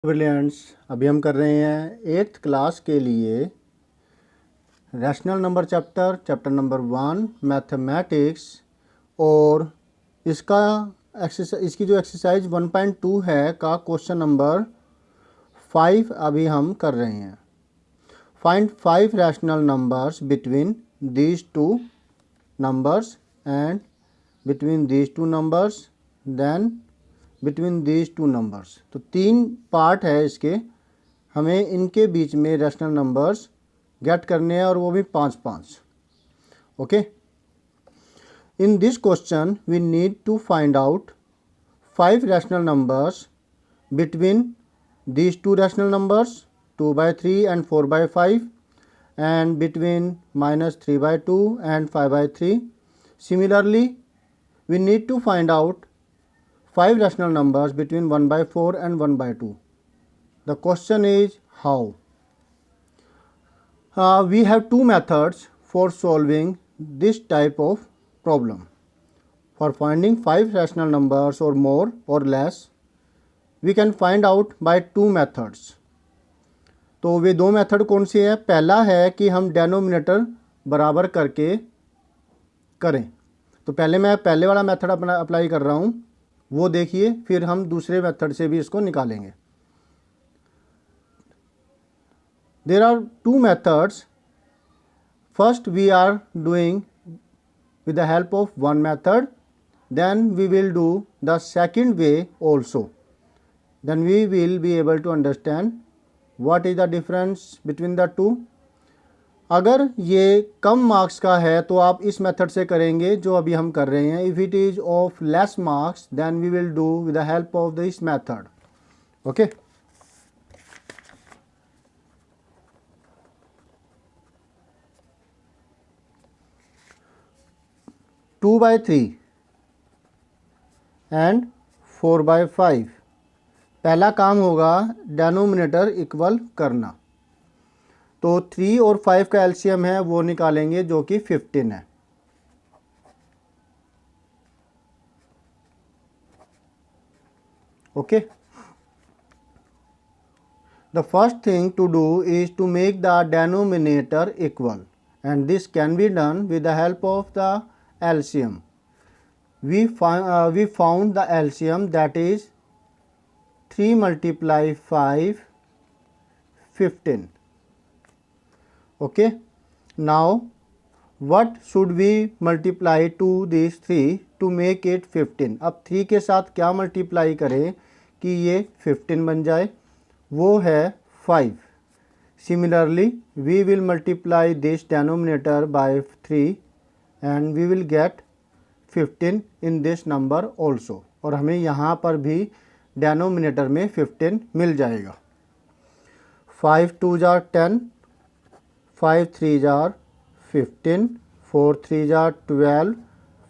Brilliants, अभी हम कर रहे हैं 8th क्लास के लिए rational number chapter number 1 mathematics. और इसकी जो एक्सरसाइज 1.2 है का क्वेश्चन नंबर 5 अभी हम कर रहे हैं। Find 5 rational numbers between these two numbers and between these two numbers then between these two numbers. तो 3 पार्ट है इसके, हमें इनके बीच में रैशनल नंबर्स गेट करने हैं और वो भी 5-5। Okay, in this question we need to find out 5 rational numbers between these two rational numbers 2/3 and 4/5 and between -3/2 and 5/3. Similarly, we need to find out 5 rational numbers between 1/4 and 1/2. The question is how? We have 2 methods for solving this type of problem. For finding 5 rational numbers or more or less, we can find out by 2 methods. तो वे 2 method कौन सी है? पहला है कि हम denominator बराबर करके करें। तो पहले मैं पहले वाला मेथड अपना अप्लाई कर रहा हूँ, वो देखिए, फिर हम दूसरे मेथड से भी इसको निकालेंगे। There are 2 methods. First we are doing with the help of one method, then we will do the second way also, then we will be able to understand what is the difference between the two. अगर ये कम marks का है तो आप इस method से करेंगे जो अभी हम कर रहे हैं। If it is of less marks then we will do with the help of this method. Okay, two by three and 4/5। पहला काम होगा डेनोमिनेटर इक्वल करना। तो 3 और 5 का एलसीएम है वो निकालेंगे जो कि 15 है। Okay, the first thing to do is to make the denominator equal and this can be done with the help of the LCM. We found the LCM that is 3 × 5 15. Okay, now what should we multiply to these 3 to make it 15? अब 3 के साथ क्या multiply करें कि ये 15 बन जाए? वो है 5. Similarly, we will multiply this denominator by 3 and we will get 15 in this number also. और हमें यहाँ पर भी डेनोमिनेटर में 15 मिल जाएगा। 5 2 जार 10, 5 3 jar 15, 4 3 jar 12,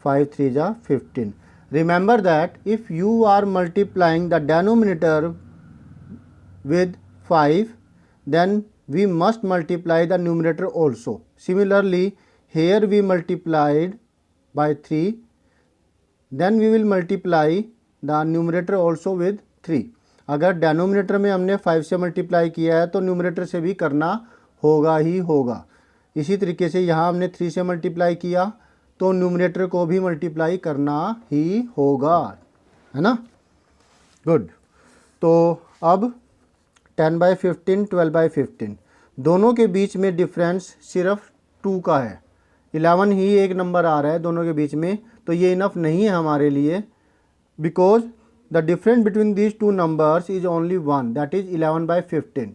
5 3 jar 15. Remember that if you are multiplying the denominator with 5, then we must multiply the numerator also. Similarly, here we multiplied by 3, then we will multiply the numerator also with 3. अगर denominator में हमने 5 से multiply किया है तो numerator से भी करना होगा ही होगा। इसी तरीके से यहाँ हमने 3 से मल्टीप्लाई किया तो न्यूमरेटर को भी मल्टीप्लाई करना ही होगा, है ना? गुड। तो अब 10/15 12/15 दोनों के बीच में डिफरेंस सिर्फ 2 का है। 11 ही एक नंबर आ रहा है दोनों के बीच में, तो ये इनफ नहीं है हमारे लिए, because the difference between these two numbers is only 1, that is 11/15,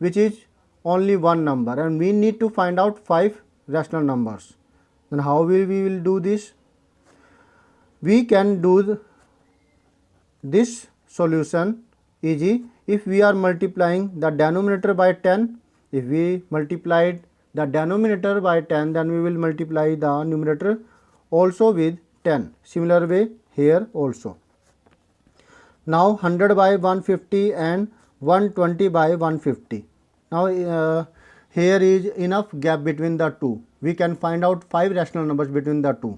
which is only one number, and we need to find out 5 rational numbers. Then how we will do this? We can do this solution easy if we are multiplying the denominator by 10. If we multiplied the denominator by 10, then we will multiply the numerator also with 10. Similar way here also. Now 100/150 and 120/150. Now here is enough gap between the two. We can find out 5 rational numbers between the two.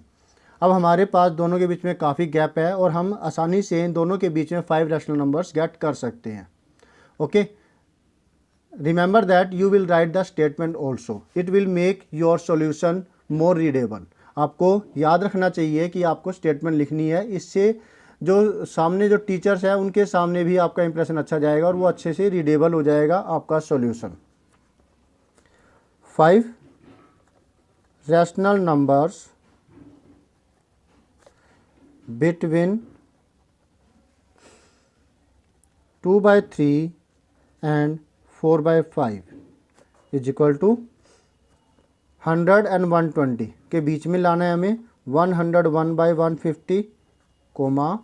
अब हमारे पास दोनों के बीच में काफ़ी gap है और हम आसानी से इन दोनों के बीच में 5 रैशनल नंबर्स गेट कर सकते हैं। Okay, remember that you will write the statement also. It will make your solution more readable. आपको याद रखना चाहिए कि आपको स्टेटमेंट लिखनी है, इससे जो सामने जो टीचर्स हैं उनके सामने भी आपका इंप्रेशन अच्छा जाएगा और वो अच्छे से रीडेबल हो जाएगा आपका solution. 5 rational numbers between 2/3 and 4/5 is equal to 100 and 120 के बीच में लाना है हमें 101/150 coma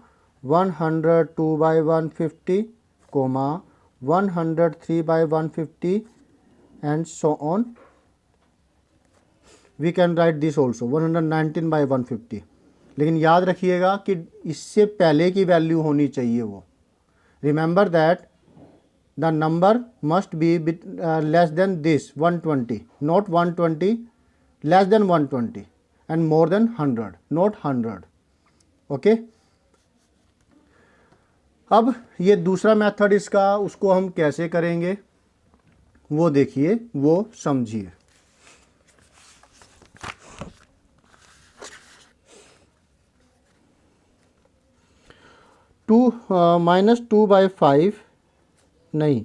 102/150 coma 103/150 and so on. We can write this also 119/150, लेकिन याद रखिएगा कि इससे पहले की वैल्यू होनी चाहिए वो। Remember that the number must be less than this 120, not 120, less than 120 and more than 100, not 100। Okay, अब ये दूसरा मेथड इसका, उसको हम कैसे करेंगे वो देखिए, वो समझिए। -2/5 नहीं,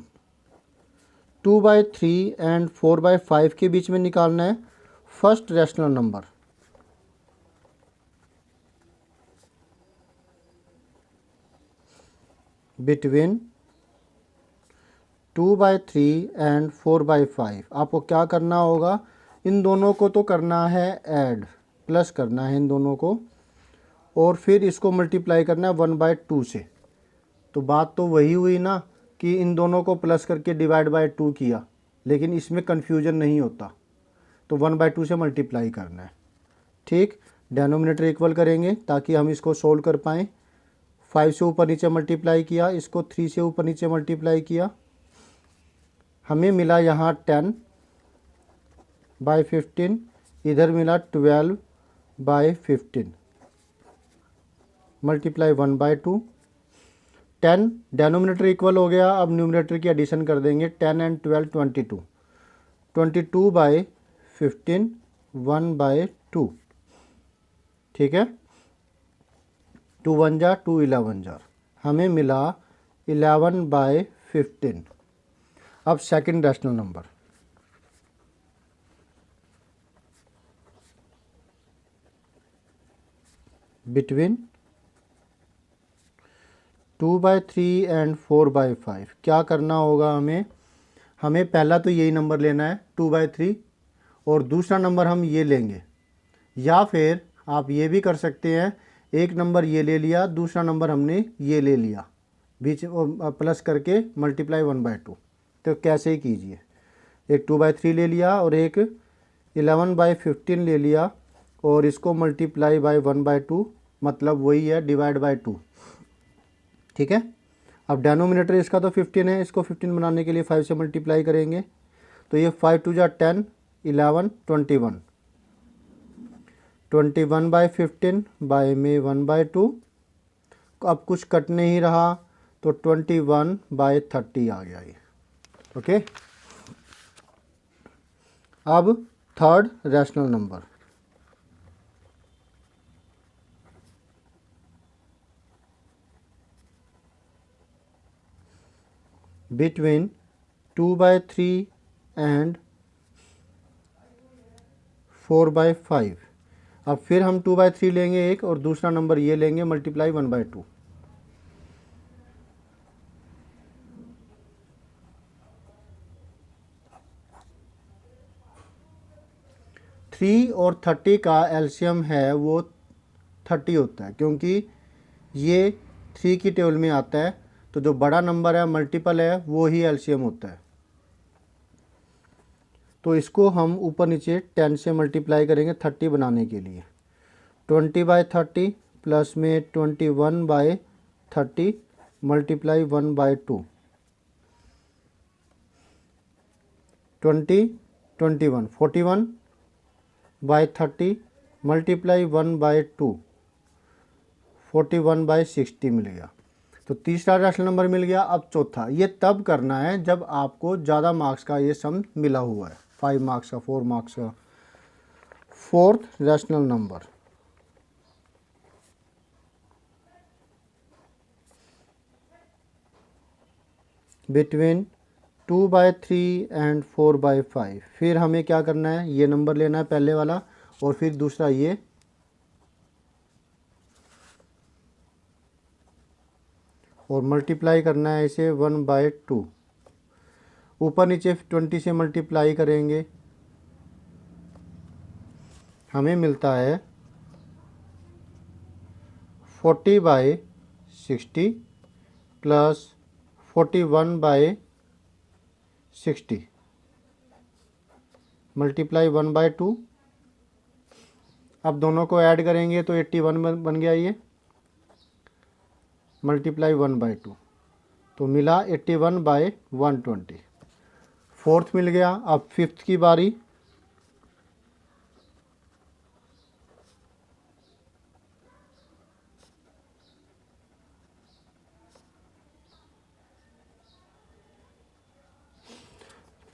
2/3 एंड 4/5 के बीच में निकालना है first rational number. Between 2/3 and 4/5 आपको क्या करना होगा, इन दोनों को तो करना है ऐड, प्लस करना है इन दोनों को, और फिर इसको मल्टीप्लाई करना है 1/2 से। तो बात तो वही हुई ना कि इन दोनों को प्लस करके डिवाइड बाय 2 किया, लेकिन इसमें कन्फ्यूजन नहीं होता, तो 1/2 से मल्टीप्लाई करना है। ठीक, डेनोमिनेटर इक्वल करेंगे ताकि हम इसको सोल्व कर पाएँ। 5 से ऊपर नीचे मल्टीप्लाई किया, इसको 3 से ऊपर नीचे मल्टीप्लाई किया, हमें मिला यहाँ 10/15, इधर मिला 12/15, मल्टीप्लाई 1/2। 10 डेनोमिनेटर इक्वल हो गया, अब न्यूमरेटर की एडिशन कर देंगे। 10 and 12 22, 22/15 1/2। ठीक है, 2 1 जा 2 11 जा, हमें मिला 11/15। अब second rational number between 2/3 and 4/5 क्या करना होगा हमें पहला तो यही नंबर लेना है 2/3, और दूसरा नंबर हम ये लेंगे, या फिर आप ये भी कर सकते हैं, एक नंबर ये ले लिया, दूसरा नंबर हमने ये ले लिया, बीच प्लस करके मल्टीप्लाई 1/2। तो कैसे ही कीजिए, एक 2/3 ले लिया और एक 11/15 ले लिया, और इसको मल्टीप्लाई बाय 1/2, मतलब वही है डिवाइड बाय 2। ठीक है, अब डेनोमिनेटर इसका तो 15 है, इसको 15 बनाने के लिए 5 से मल्टीप्लाई करेंगे, तो ये 5 2 जा 10, 11 21, 21/15 बाय में 1/2। अब कुछ कट नहीं रहा, तो 21/30 आ गया ये। ओके, अब third rational number between 2/3 and 4/5। अब फिर हम 2/3 लेंगे एक, और दूसरा नंबर ये लेंगे, मल्टीप्लाई 1/2। 3 और 30 का एलसीएम है वो 30 होता है, क्योंकि ये 3 की टेबल में आता है, तो जो बड़ा नंबर है मल्टीपल है वो ही एलसीएम होता है। तो इसको हम ऊपर नीचे 10 से मल्टीप्लाई करेंगे 30 बनाने के लिए। 20/30 प्लस में 21/30 मल्टीप्लाई 1/2, 21 41/30 मल्टीप्लाई 1/2, 41/60 मिल गया। तो तीसरा रैशनल नंबर मिल गया। अब चौथा, ये तब करना है जब आपको ज़्यादा मार्क्स का ये सम मिला हुआ है, 5 मार्क्स का, 4 मार्क्स का। Fourth rational number, between 2/3 and 4/5। फिर हमें क्या करना है, ये नंबर लेना है पहले वाला, और फिर दूसरा ये, और मल्टीप्लाई करना है इसे 1/2। ऊपर नीचे 20 से मल्टीप्लाई करेंगे, हमें मिलता है 40/60 प्लस 41/60 मल्टीप्लाई 1/2। अब दोनों को ऐड करेंगे तो 81 बन गया ये, मल्टीप्लाई 1/2, तो मिला 81/120। फोर्थ मिल गया। अब फिफ्थ की बारी,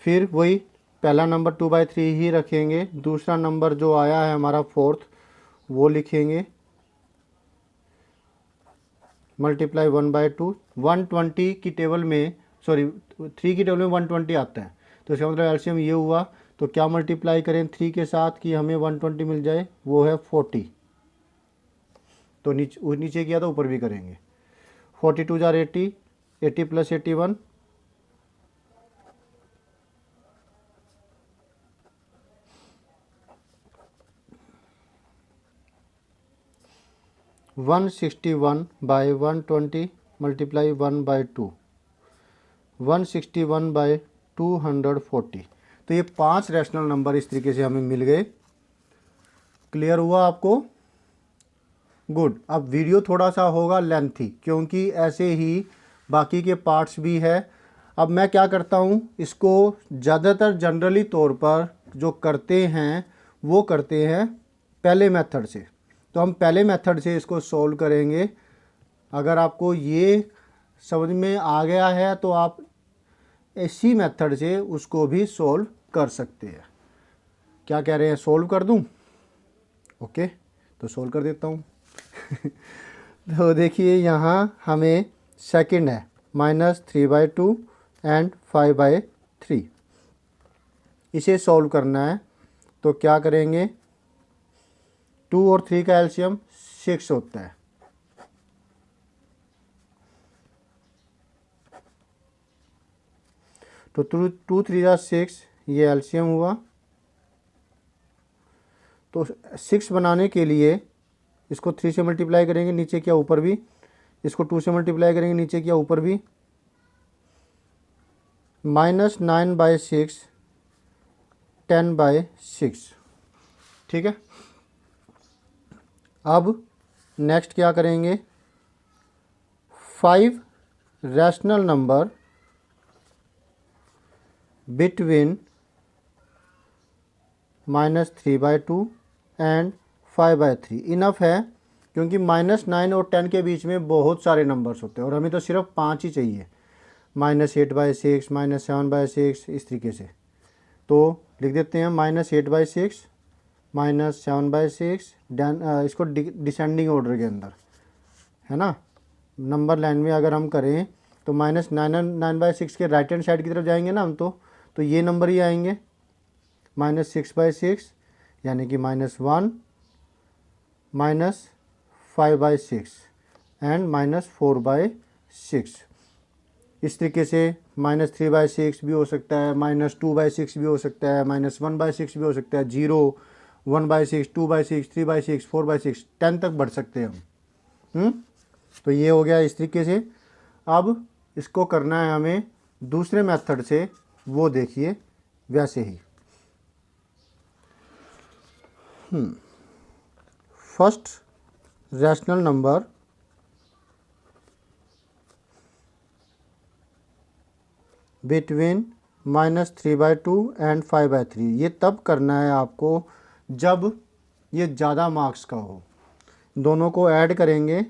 फिर वही पहला नंबर 2/3 ही रखेंगे, दूसरा नंबर जो आया है हमारा फोर्थ वो लिखेंगे, मल्टीप्लाई 1/2। 120 की टेबल में, सॉरी 3 की टेबल में 120 आता है, तो इसका मतलब एलसीएम ये हुआ। तो क्या मल्टीप्लाई करें 3 के साथ कि हमें 120 मिल जाए, वो है 40। तो नीचे किया तो ऊपर भी करेंगे। 42 जार 80, 80 प्लस 81, 161/120 मल्टीप्लाई 1/2, 161/240। तो ये 5 रैशनल नंबर इस तरीके से हमें मिल गए। क्लियर हुआ आपको? गुड। अब वीडियो थोड़ा सा होगा लेंथी, क्योंकि ऐसे ही बाकी के पार्ट्स भी है। अब मैं क्या करता हूँ, इसको ज़्यादातर जनरली तौर पर जो करते हैं वो करते हैं पहले मेथड से। तो हम पहले मेथड से इसको सॉल्व करेंगे। अगर आपको ये समझ में आ गया है तो आप इसी मेथड से उसको भी सॉल्व कर सकते हैं। क्या कह रहे हैं, सॉल्व कर दूं? ओके, तो सॉल्व कर देता हूँ। तो देखिए यहाँ हमें सेकंड है -3/2 एंड 5/3, इसे सॉल्व करना है। तो क्या करेंगे, 2 और 3 का एलसीएम 6 होता है। तो 2 3 जा 6, ये एलसीएम हुआ। तो 6 बनाने के लिए इसको 3 से मल्टीप्लाई करेंगे, नीचे किया ऊपर भी, इसको 2 से मल्टीप्लाई करेंगे, नीचे किया ऊपर भी, -9/6, 10/6। ठीक है। अब नेक्स्ट क्या करेंगे, 5 rational number between -3/2 and 5/3 enough है, क्योंकि -9 और 10 के बीच में बहुत सारे नंबर्स होते हैं और हमें तो सिर्फ 5 ही चाहिए, -8/6, -7/6, इस तरीके से। तो लिख देते हैं -8/6, -7/6, इसको डिसेंडिंग ऑर्डर के अंदर, है ना। नंबर लाइन में अगर हम करें तो -9/6 के राइट हैंड साइड की तरफ जाएंगे ना हम, तो ये नंबर ही आएंगे, -6/6 यानी कि -1, -5/6 एंड -4/6। इस तरीके से -3/6 भी हो सकता है, -2/6 भी हो सकता है, -1/6 भी हो सकता है, 0, 1/6, 2/6, 3/6, 4/6, 10 तक बढ़ सकते हैं हम। तो ये हो गया इस तरीके से। अब इसको करना है हमें दूसरे मेथड से, वो देखिए वैसे ही। First rational number between -3/2 and 5/3, ये तब करना है आपको जब ये ज़्यादा मार्क्स का हो। दोनों को ऐड करेंगे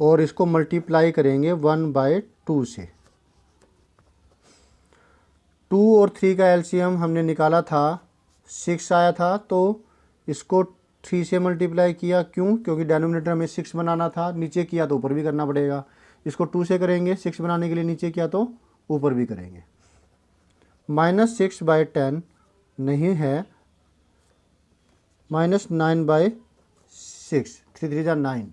और इसको मल्टीप्लाई करेंगे 1/2 से। 2 और 3 का एलसीएम हमने निकाला था, 6 आया था, तो इसको 3 से मल्टीप्लाई किया। क्यों? क्योंकि डेनोमिनेटर में 6 बनाना था, नीचे किया तो ऊपर भी करना पड़ेगा। इसको 2 से करेंगे, 6 बनाने के लिए नीचे किया तो ऊपर भी करेंगे। -6/10 नहीं है, -9/6, 3 3 9,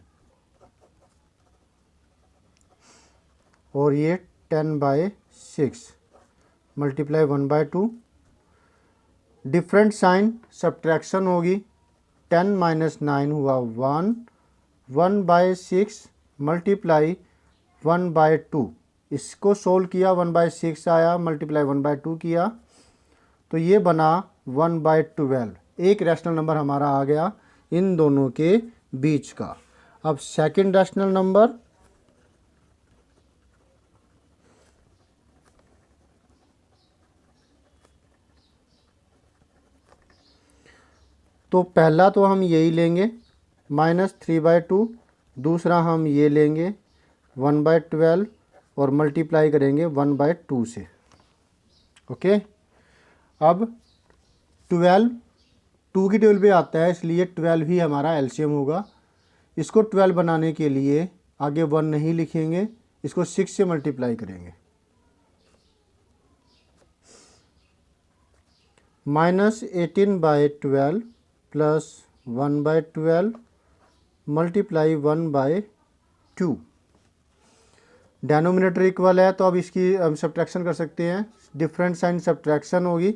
और ये 10/6 मल्टीप्लाई 1/2। डिफरेंट साइन सब्ट्रैक्शन होगी। 10 - 9 हुआ 1, 1/6 मल्टीप्लाई 1/2। इसको सोल्व किया, 1/6 आया, मल्टीप्लाई 1/2 किया तो ये बना 1/12। एक रैशनल नंबर हमारा आ गया इन दोनों के बीच का। अब सेकंड रैशनल नंबर, तो पहला तो हम यही लेंगे -3/2, दूसरा हम ये लेंगे 1/12 और मल्टीप्लाई करेंगे 1/2 से। ओके, अब 12 2 की टेबल पे आता है, इसलिए 12 ही हमारा एलसीएम होगा। इसको 12 बनाने के लिए आगे 1 नहीं लिखेंगे, इसको 6 से मल्टीप्लाई करेंगे। -18/12 प्लस 1/12 मल्टीप्लाई 1/2। डेनोमिनेटर इक्वल है तो अब इसकी हम सब्ट्रैक्शन कर सकते हैं। डिफरेंट साइन सब्ट्रैक्शन होगी।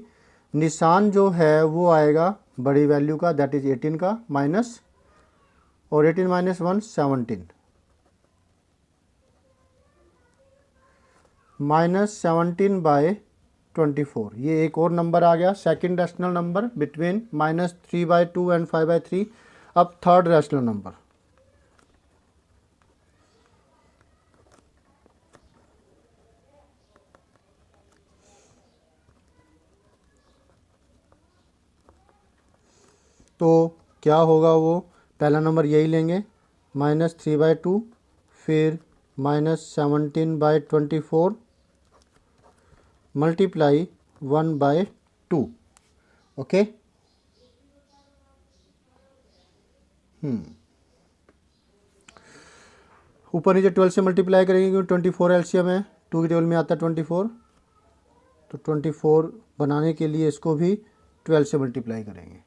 निशान जो है वो आएगा बड़ी वैल्यू का, दैट इज 18 का, माइनस, और 18 - 1 17, -17/24। ये एक और नंबर आ गया, second rational number between -3/2 and 5/3। अब थर्ड रैशनल नंबर, तो क्या होगा वो, पहला नंबर यही लेंगे -3/2, फिर -17/24 मल्टीप्लाई 1/2। ओके, ऊपर नीचे 12 से मल्टीप्लाई करेंगे क्योंकि 24 एलसीएम है, 2 की टेबल में आता है 24, तो 24 बनाने के लिए इसको भी 12 से मल्टीप्लाई करेंगे।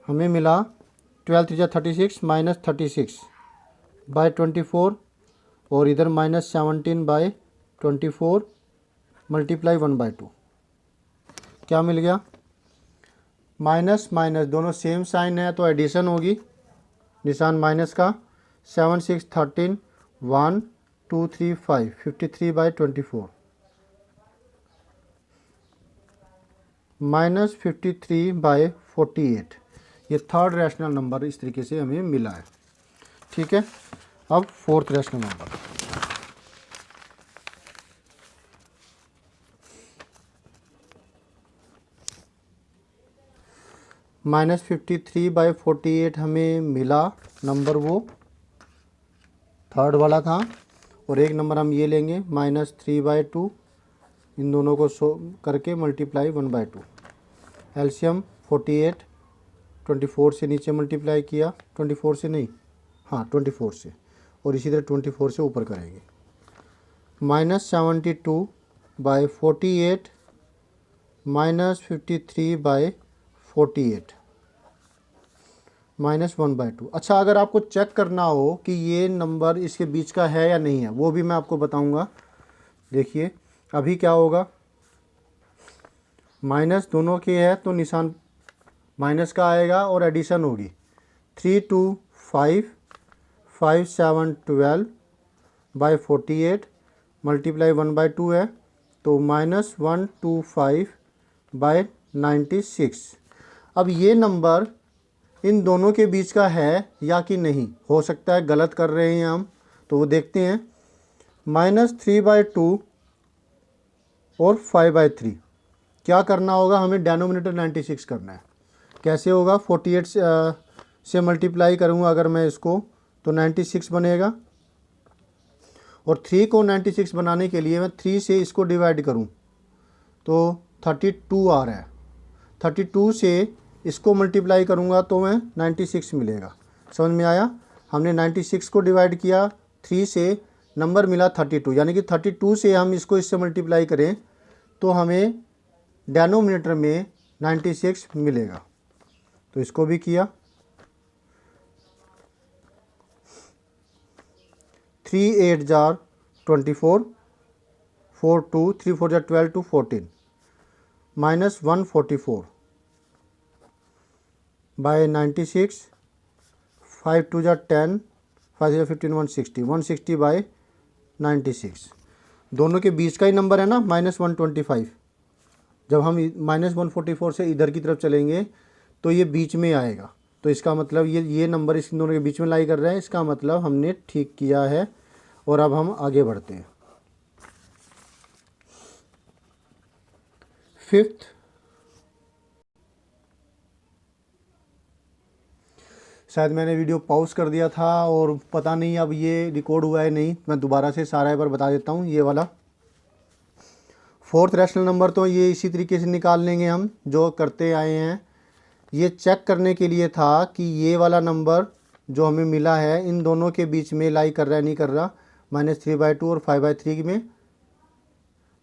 हमें मिला 12 3 36 -36/24, और इधर -17/24 मल्टीप्लाई 1/2। क्या मिल गया? माइनस माइनस दोनों सेम साइन है तो एडिशन होगी, निशान माइनस का। 7 6 13 1 2 3 5 53/24 -53/48। ये थर्ड रैशनल नंबर इस तरीके से हमें मिला है। ठीक है, अब फोर्थ रैशनल नंबर, -53/48 हमें मिला नंबर, वो थर्ड वाला था। और एक नंबर हम ये लेंगे -3/2, इन दोनों को करके मल्टीप्लाई 1/2। एलसीएम 48, 24 से नीचे मल्टीप्लाई किया, 24 से नहीं, हाँ 24 से, और इसी तरह 24 से ऊपर करेंगे। -72/48 -53/48 -1/2। अच्छा, अगर आपको चेक करना हो कि ये नंबर इसके बीच का है या नहीं है, वो भी मैं आपको बताऊंगा। देखिए अभी क्या होगा, माइनस दोनों के है तो निशान माइनस का आएगा और एडिशन होगी। 3 2 5 5 7 12/48 मल्टीप्लाई 1/2 है तो -125/96। अब ये नंबर इन दोनों के बीच का है या कि नहीं, हो सकता है गलत कर रहे हैं हम, तो वो देखते हैं। -3/2 और 5/3 क्या करना होगा, हमें डेनोमिनेटर 96 करना है। कैसे होगा, 48 से मल्टीप्लाई करूँगा अगर मैं इसको तो 96 बनेगा। और 3 को 96 बनाने के लिए मैं 3 से इसको डिवाइड करूं तो 32 आ रहा है। 32 से इसको मल्टीप्लाई करूंगा तो मैं 96 मिलेगा। समझ में आया? हमने 96 को डिवाइड किया 3 से, नंबर मिला 32, यानी कि 32 से हम इसको इससे मल्टीप्लाई करें तो हमें डेनोमिनेटर में 96 मिलेगा। तो इसको भी किया। 3 8 जार 24, 4 2 3 4 जार 12 to 14 माइनस 144 बाय 96, 5 2 जार 10, 5 0 15 160, 160 बाय 96। दोनों के बीच का ही नंबर है ना, -125। जब हम -144 से इधर की तरफ चलेंगे तो ये बीच में आएगा। तो इसका मतलब ये नंबर इस दोनों के बीच में लाई कर रहा है। इसका मतलब हमने ठीक किया है। और अब हम आगे बढ़ते हैं। 5th, शायद मैंने वीडियो पॉज कर दिया था और पता नहीं अब ये रिकॉर्ड हुआ है नहीं, मैं दोबारा से सारा एक बार बता देता हूँ। ये वाला 4th रैशनल नंबर तो ये इसी तरीके से निकाल लेंगे हम जो करते आए हैं। ये चेक करने के लिए था कि ये वाला नंबर जो हमें मिला है इन दोनों के बीच में लाई कर रहा है नहीं कर रहा, -3/2 और 5/3 में।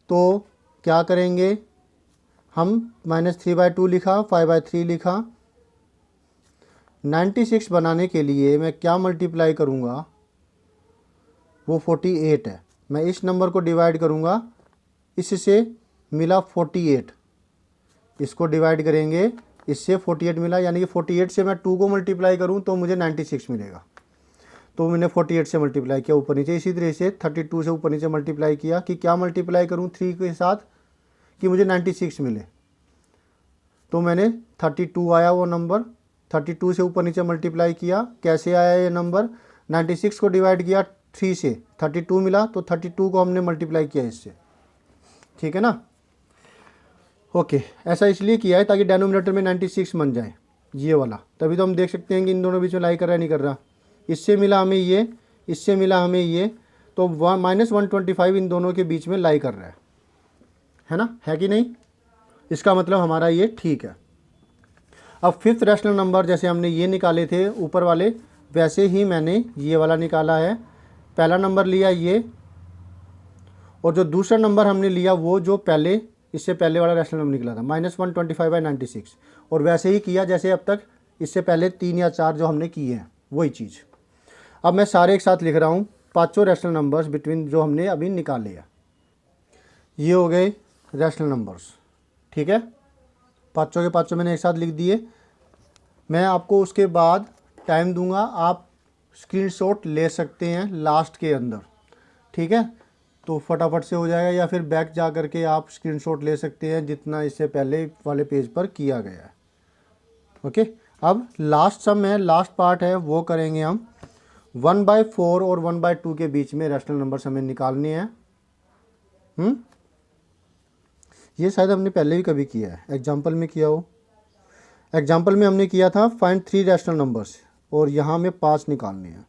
तो क्या करेंगे हम, -3/2 लिखा, 5/3 लिखा। 96 बनाने के लिए मैं क्या मल्टीप्लाई करूँगा, वो 48 है। मैं इस नंबर को डिवाइड करूँगा, इससे मिला 48, इसको डिवाइड करेंगे, इससे 48 मिला, यानी कि 48 से मैं 2 को मल्टीप्लाई करूँ तो मुझे 96 मिलेगा। तो मैंने 48 से मल्टीप्लाई किया ऊपर नीचे। इसी तरह से 32 से ऊपर नीचे मल्टीप्लाई किया कि क्या मल्टीप्लाई करूँ 3 के साथ कि मुझे 96 मिले। तो मैंने 32 आया वो नंबर, 32 से ऊपर नीचे मल्टीप्लाई किया। कैसे आया ये नंबर, 96 को डिवाइड किया 3 से, 32 मिला, तो 32 को हमने मल्टीप्लाई किया इससे। ठीक है ना? ओके, ऐसा इसलिए किया है ताकि डेनोमिनेटर में 96 बन जाए ये वाला। तभी तो हम देख सकते हैं कि इन दोनों बीच में लाई कर रहा है नहीं कर रहा। इससे मिला हमें ये, इससे मिला हमें ये, तो -125 इन दोनों के बीच में लाई कर रहा है ना, है कि नहीं? इसका मतलब हमारा ये ठीक है। अब 5th रैशनल नंबर जैसे हमने ये निकाले थे ऊपर वाले, वैसे ही मैंने ये वाला निकाला है। पहला नंबर लिया ये, और जो दूसरा नंबर हमने लिया वो जो पहले इससे पहले वाला रैशनल नंबर निकला था, -125/96। और वैसे ही किया जैसे अब तक इससे पहले 3 या 4 जो हमने किए हैं, वही चीज़। अब मैं सारे एक साथ लिख रहा हूँ, पाँचों रैशनल नंबर्स बिटवीन जो हमने अभी निकाले हैं। ये हो गए रैशनल नंबर्स। ठीक है, पाँचों के पाँचों मैंने एक साथ लिख दिए। मैं आपको उसके बाद टाइम दूंगा, आप स्क्रीनशॉट ले सकते हैं लास्ट के अंदर। ठीक है, तो फटाफट से हो जाएगा, या फिर बैक जा कर के आप स्क्रीनशॉट ले सकते हैं जितना इससे पहले वाले पेज पर किया गया है। ओके, अब लास्ट सम है, लास्ट पार्ट है, वो करेंगे हम। 1/4 और 1/2 के बीच में रैशनल नंबर्स हमें निकालने हैं। ये शायद हमने पहले भी कभी किया है, एग्जाम्पल में किया हो। एग्जाम्पल में हमने किया था फाइंड 3 रैशनल नंबर्स, और यहाँ में 5 निकालने हैं।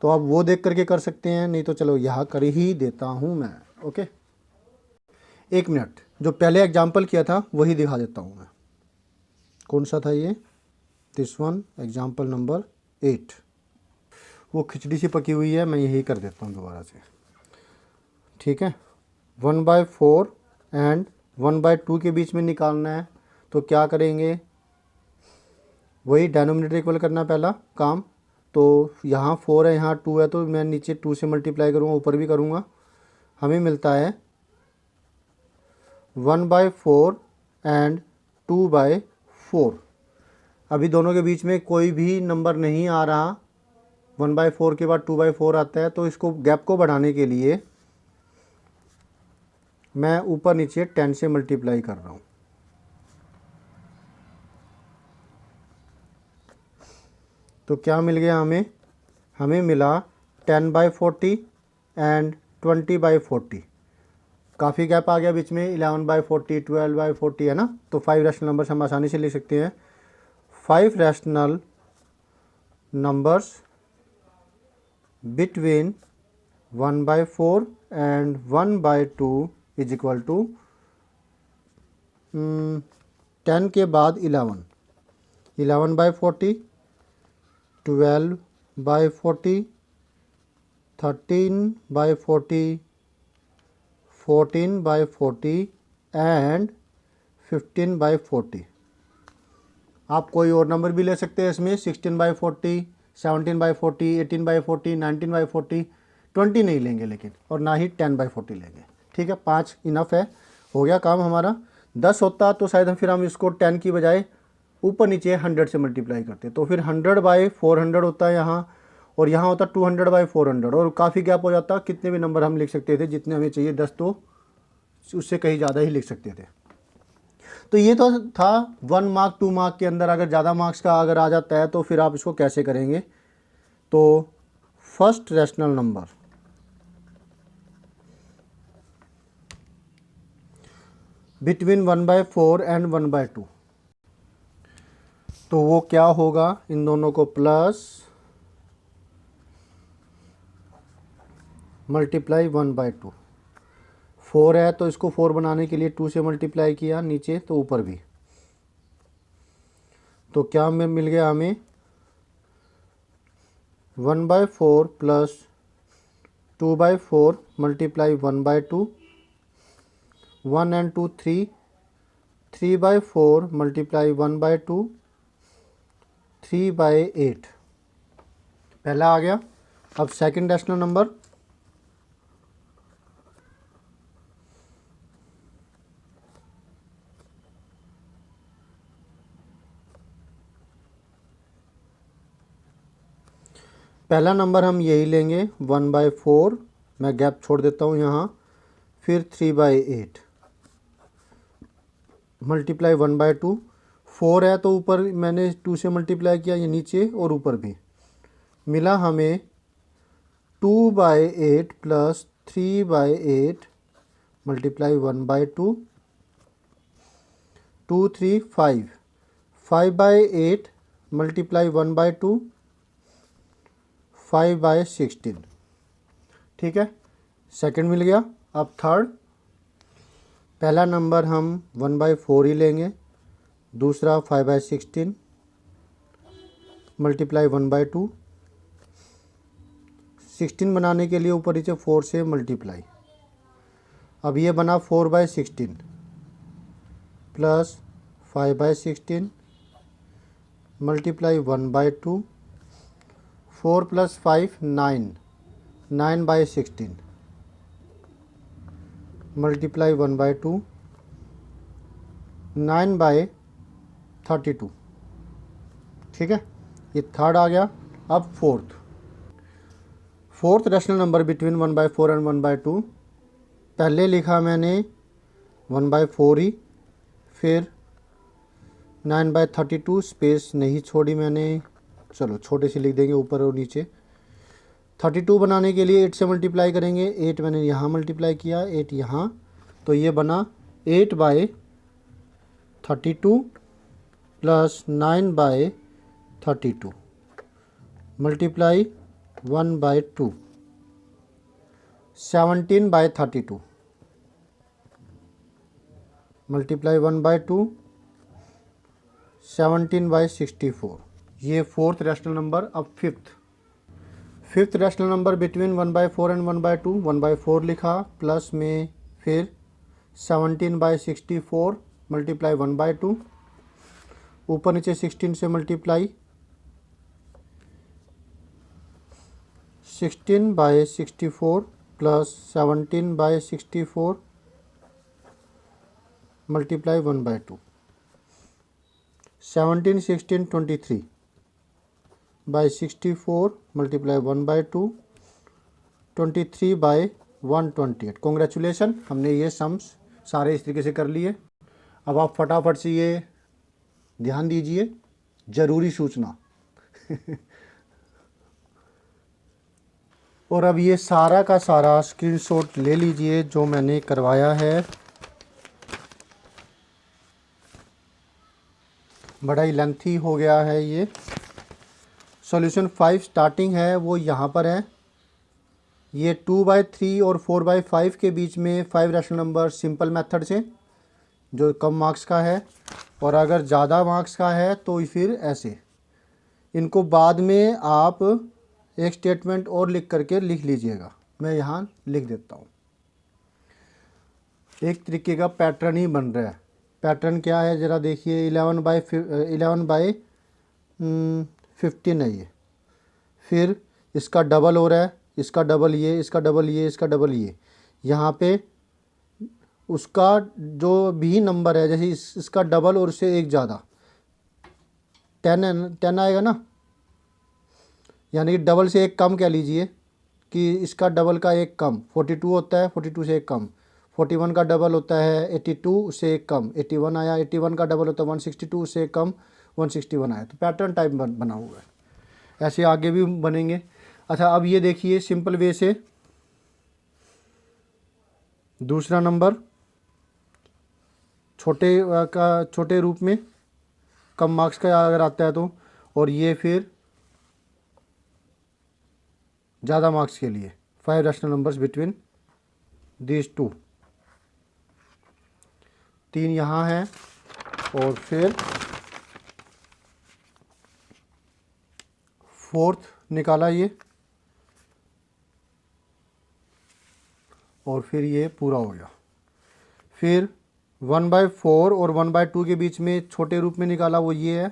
तो आप वो देख करके कर सकते हैं, नहीं तो चलो यहाँ कर ही देता हूँ मैं। ओके, 1 मिनट, जो पहले एग्जाम्पल किया था वही दिखा देता हूँ मैं। कौन सा था ये, दिस वन, एग्जाम्पल नंबर 8। वो खिचड़ी सी पकी हुई है, मैं यही कर देता हूँ दोबारा से। ठीक है, 1/4 एंड 1/2 के बीच में निकालना है। तो क्या करेंगे, वही डेनोमिनेटर इक्वल करना पहला काम। तो यहाँ 4 है, यहाँ 2 है, तो मैं नीचे 2 से मल्टीप्लाई करूँगा, ऊपर भी करूँगा। हमें मिलता है 1/4 एंड 2/4। अभी दोनों के बीच में कोई भी नंबर नहीं आ रहा, 1/4 के बाद 2/4 आता है। तो इसको गैप को बढ़ाने के लिए मैं ऊपर नीचे 10 से मल्टीप्लाई कर रहा हूँ। तो क्या मिल गया हमें, हमें मिला 10/40 एंड 20/40। काफ़ी गैप आ गया बीच में, 11/40, 12/40 है ना। तो 5 रैशनल नंबर्स हम आसानी से लिख सकते हैं। 5 rational numbers between 1/4 and 1/2 is equal to 10 के बाद 11, 11/40, 12/40, 13/40, 14/40 एंड 15/40। आप कोई और नंबर भी ले सकते हैं इसमें, 16/40, 17/40, 18/40, 19/40, 20 नहीं लेंगे लेकिन, और ना ही 10/40 लेंगे। ठीक है, 5 इनफ है, हो गया काम हमारा। 10 होता तो शायद फिर हम इसको 10 की बजाय ऊपर नीचे 100 से मल्टीप्लाई करते, तो फिर 100/400 होता है यहाँ, और यहाँ होता 200/400, और काफ़ी गैप हो जाता। कितने भी नंबर हम लिख सकते थे, जितने हमें चाहिए 10 तो उससे कहीं ज़्यादा ही लिख सकते थे। तो ये तो था 1 मार्क 2 मार्क के अंदर। अगर ज़्यादा मार्क्स का अगर आ जाता है तो फिर आप इसको कैसे करेंगे। तो first rational number between 1/4 and 1/2, तो वो क्या होगा, इन दोनों को प्लस मल्टीप्लाई 1/2। 4 है तो इसको 4 बनाने के लिए 2 से मल्टीप्लाई किया, नीचे तो ऊपर भी। तो क्या में मिल गया हमें, 1/4 प्लस 2/4 मल्टीप्लाई 1/2, 1 and 2 3, 3/4 मल्टीप्लाई 1/2, 3/8 पहला आ गया। अब सेकंड रैशनल नंबर, पहला नंबर हम यही लेंगे 1/4, मैं गैप छोड़ देता हूँ यहाँ, फिर 3/8 मल्टीप्लाई 1/2। 4 है तो ऊपर मैंने 2 से मल्टीप्लाई किया, ये नीचे और ऊपर भी मिला हमें 2/8 प्लस 3/8 मल्टीप्लाई 1/2, 2 3 5, 5/8 मल्टीप्लाई 1/2, 5/16। ठीक है, सेकंड मिल गया। अब थर्ड, पहला नंबर हम 1/4 ही लेंगे, दूसरा 5/16 मल्टीप्लाई 1/2, 16 बनाने के लिए ऊपर नीचे 4 से मल्टीप्लाई। अब ये बना 4/16 प्लस 5/16 मल्टीप्लाई 1/2, 4 प्लस 5 9, 9/16 मल्टीप्लाई 1/2, 9/32। ठीक है, ये थर्ड आ गया। अब fourth rational number between 1/4 and 1/2, पहले लिखा मैंने 1/4 ही, फिर 9/32, स्पेस नहीं छोड़ी मैंने, चलो छोटे से लिख देंगे ऊपर और नीचे। 32 बनाने के लिए 8 से मल्टीप्लाई करेंगे, 8 मैंने यहाँ मल्टीप्लाई किया, 8 यहाँ, तो ये बना 8/32 प्लस 9/32 मल्टीप्लाई 1/2, 17/32 मल्टीप्लाई 1/2, 17/64। ये फोर्थ रैशनल नंबर। अब fifth rational number between 1/4 and 1/2, 1/4 लिखा, प्लस में फिर 17/64 मल्टीप्लाई 1/2, ऊपर नीचे 16 से multiply, 16/64 plus 17/64 multiply 1/2, 17 16 23/64 multiply 1/2, 23/128। Congratulation, हमने ये सम्स सारे इस तरीके से कर लिए। अब आप फटाफट से ये ध्यान दीजिए, ज़रूरी सूचना और अब ये सारा का सारा स्क्रीनशॉट ले लीजिए जो मैंने करवाया है। बड़ा ही लेंथी हो गया है ये। सॉल्यूशन 5 स्टार्टिंग है वो यहाँ पर है, ये 2/3 और 4/5 के बीच में 5 रैशनल नंबर सिंपल मेथड से, जो कम मार्क्स का है, और अगर ज़्यादा मार्क्स का है तो फिर ऐसे। इनको बाद में आप एक स्टेटमेंट और लिख करके लिख लीजिएगा, मैं यहाँ लिख देता हूँ। एक तरीके का पैटर्न ही बन रहा है। पैटर्न क्या है ज़रा देखिए, 11/15 है ये, फिर इसका डबल हो रहा है, इसका डबल ये, इसका डबल ये, इसका डबल ये। यहाँ पे उसका जो भी नंबर है, जैसे इसका डबल और उससे एक ज़्यादा, 10 आएगा ना, यानी कि डबल से एक कम कह लीजिए कि इसका डबल का एक कम 42 होता है, 42 से एक कम 41 का डबल होता है 82, उससे एक कम 81 आया, 81 का डबल होता है 162, उससे एक कम 161 आया। तो पैटर्न टाइप बना हुआ है, ऐसे आगे भी बनेंगे। अच्छा, अब ये देखिए सिंपल वे से दूसरा नंबर छोटे रूप में कम मार्क्स का अगर आता है तो, और ये फिर ज़्यादा मार्क्स के लिए 5 rational numbers between these to. 3 यहाँ है, और फिर फोर्थ निकाला ये, और फिर ये पूरा हो गया। फिर 1/4 और 1/2 के बीच में छोटे रूप में निकाला, वो ये है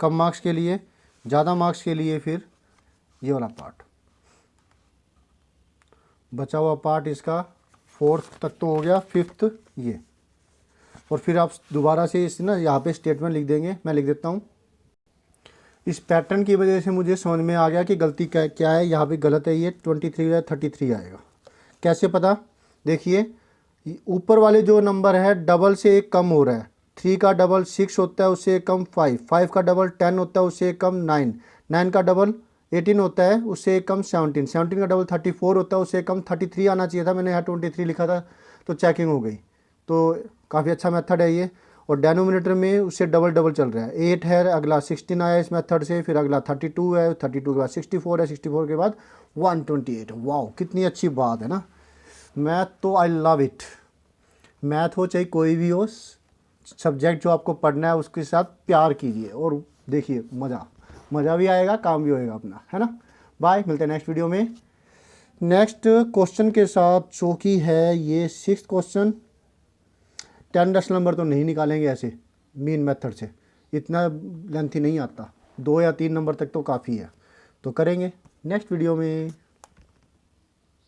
कम मार्क्स के लिए। ज़्यादा मार्क्स के लिए फिर ये वाला पार्ट, बचा हुआ पार्ट इसका 4th तक तो हो गया, 5th ये। और फिर आप दोबारा से इस ना यहाँ पे स्टेटमेंट लिख देंगे, मैं लिख देता हूँ। इस पैटर्न की वजह से मुझे समझ में आ गया कि गलती क्या है, यहाँ पे गलत है, ये 23 या 33 आएगा। कैसे पता, देखिए ऊपर वाले जो नंबर है डबल से एक कम हो रहा है। 3 का डबल 6 होता है, उससे एक कम 5, 5 का डबल 10 होता है, उससे एक कम 9, 9 का डबल 18 होता है, उससे एक कम 17, 17 का डबल 34 होता है, उससे कम 33 आना चाहिए था, मैंने यहाँ 23 लिखा था तो चेकिंग हो गई। तो काफ़ी अच्छा मेथड है ये। और डेनोमिनेटर में उससे डबल डबल चल रहा है, 8 है, अगला 16 आया इस मेथड से, फिर अगला 32 है, 32 के बाद 64 है, 64 के बाद 128। वाओ, कितनी अच्छी बात है ना। मैथ तो आई लव इट। मैथ हो चाहे कोई भी हो, सब्जेक्ट जो आपको पढ़ना है उसके साथ प्यार कीजिए, और देखिए मज़ा भी आएगा, काम भी होएगा अपना, है ना। बाय, मिलते हैं नेक्स्ट वीडियो में नेक्स्ट क्वेश्चन के साथ, जो कि है ये 6th क्वेश्चन। 10 रैशनल नंबर तो नहीं निकालेंगे ऐसे मीन मेथड से, इतना लेंथी नहीं आता, 2 या 3 नंबर तक तो काफ़ी है। तो करेंगे नेक्स्ट वीडियो में।